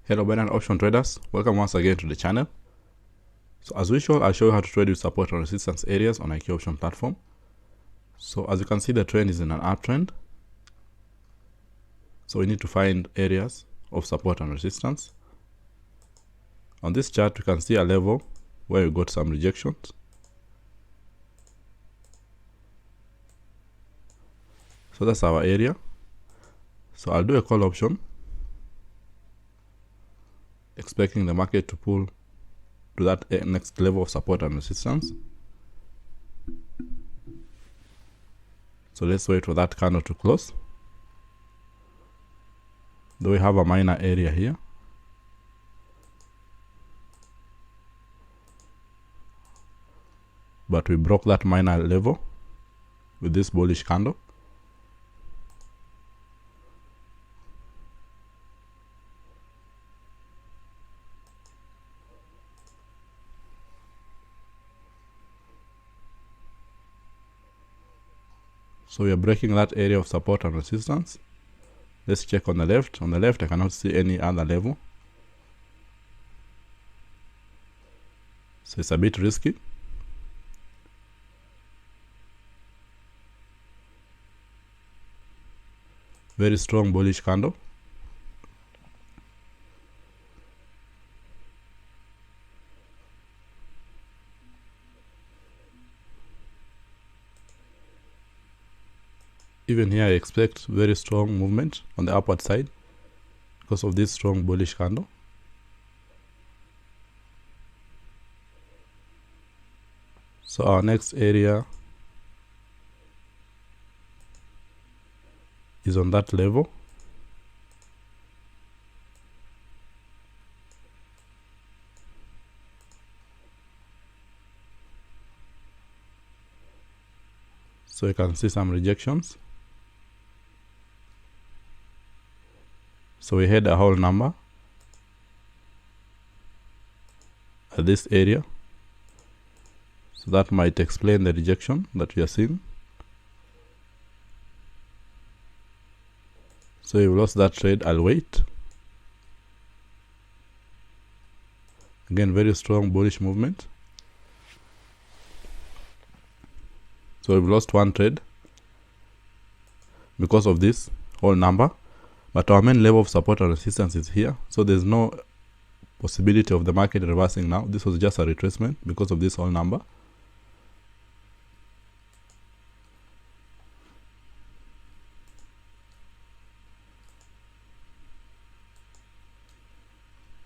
Hello Binance option traders, welcome once again to the channel. So as usual, I'll show you how to trade with support and resistance areas on IQ option platform. So as you can see, the trend is in an uptrend. So we need to find areas of support and resistance. On this chart, you can see a level where we got some rejections. So that's our area. So I'll do a call option, expecting the market to pull to that next level of support and resistance. So let's wait for that candle to close. Though we have a minor area here. But we broke that minor level with this bullish candle. So we are breaking that area of support and resistance. Let's check on the left. On the left, I cannot see any other level. So it's a bit risky. Very strong bullish candle. Even here, I expect very strong movement on the upward side because of this strong bullish candle. So our next area is on that level. So you can see some rejections. So we had a whole number at this area. So that might explain the rejection that we are seeing. So you've lost that trade, I'll wait. Again, very strong bullish movement. So we've lost one trade because of this whole number. But our main level of support and resistance is here. So there's no possibility of the market reversing now. This was just a retracement because of this whole number.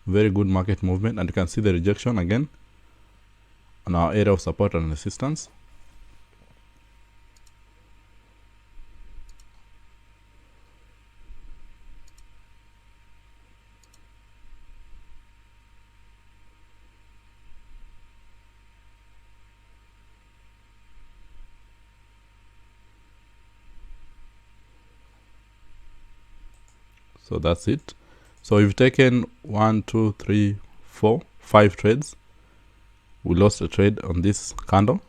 Very good market movement, and you can see the rejection again on our area of support and resistance. So that's it. So we've taken 1, 2, 3, 4, 5 trades. We lost a trade on this candle.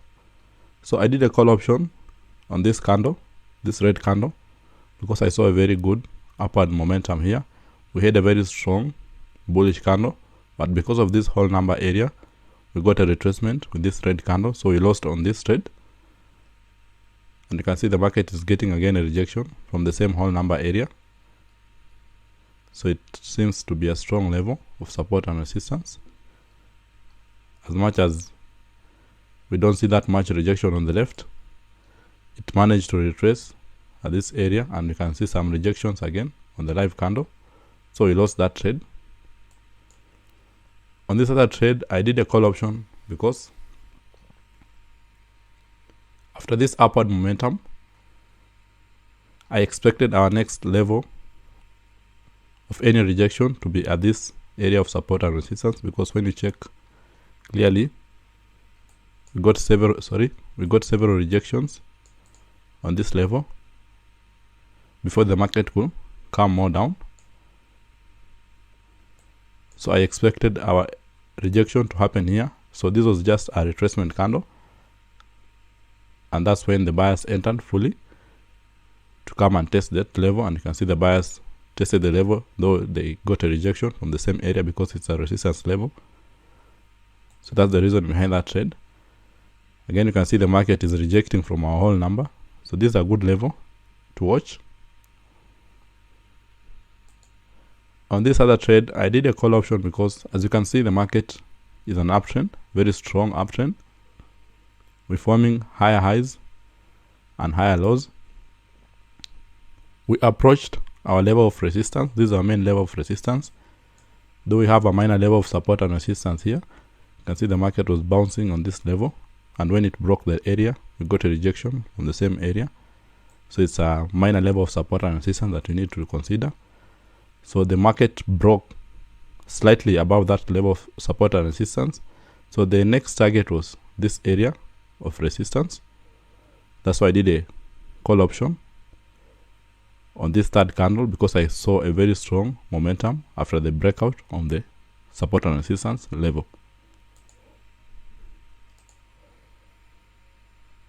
So I did a call option on this candle, this red candle, because I saw a very good upward momentum here. We had a very strong bullish candle, but because of this whole number area, we got a retracement with this red candle. So we lost on this trade. And you can see the market is getting again a rejection from the same whole number area. So it seems to be a strong level of support and resistance. As much as we don't see that much rejection on the left, it managed to retrace at this area, and you can see some rejections again on the live candle. So we lost that trade. On this other trade, I did a call option because after this upward momentum, I expected our next level of any rejection to be at this area of support and resistance, because when you check clearly, we got several rejections on this level before the market will come more down. So I expected our rejection to happen here. So this was just a retracement candle, and that's when the buyers entered fully to come and test that level, and you can see the buyers tested the level, though they got a rejection from the same area because it's a resistance level. So that's the reason behind that trade. Again, you can see the market is rejecting from our whole number. So this is a good level to watch. On this other trade, I did a call option because, as you can see, the market is an uptrend, very strong uptrend. We're forming higher highs and higher lows. We approached our level of resistance. This is our main level of resistance. Though we have a minor level of support and resistance here, you can see the market was bouncing on this level. And when it broke the area, we got a rejection from the same area. So it's a minor level of support and resistance that we need to consider. So the market broke slightly above that level of support and resistance. So the next target was this area of resistance. That's why I did a call option on this third candle, because I saw a very strong momentum after the breakout on the support and resistance level.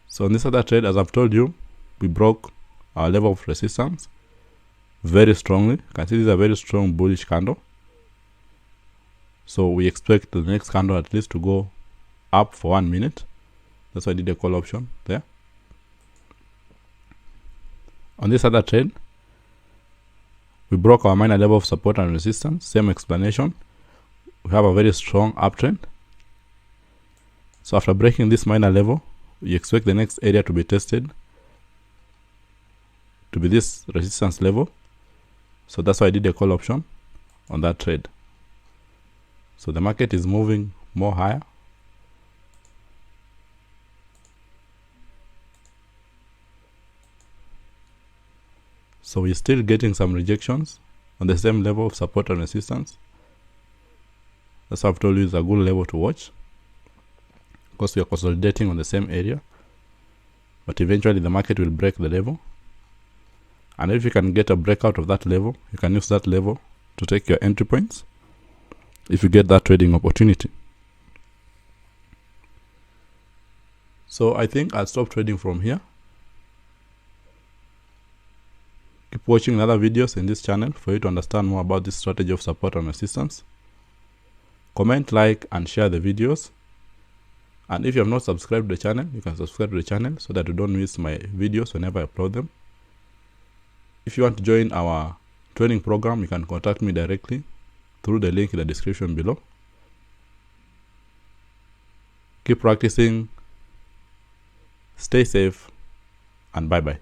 So on this other trade, as I've told you, we broke our level of resistance very strongly. You can see this is a very strong bullish candle. So we expect the next candle at least to go up for 1 minute. That's why I did a call option there. On this other trade, we broke our minor level of support and resistance. Same explanation. We have a very strong uptrend. So after breaking this minor level, we expect the next area to be tested to be this resistance level. So that's why I did a call option on that trade. So the market is moving more higher. So we're still getting some rejections on the same level of support and resistance. That's why I've told you it's a good level to watch, because we are consolidating on the same area. But eventually the market will break the level. And if you can get a breakout of that level, you can use that level to take your entry points if you get that trading opportunity. So I think I'll stop trading from here. Keep watching other videos in this channel for you to understand more about this strategy of support and resistance. Comment, like, and share the videos. And if you have not subscribed to the channel, you can subscribe to the channel so that you don't miss my videos whenever I upload them. If you want to join our training program, you can contact me directly through the link in the description below. Keep practicing, stay safe, and bye-bye.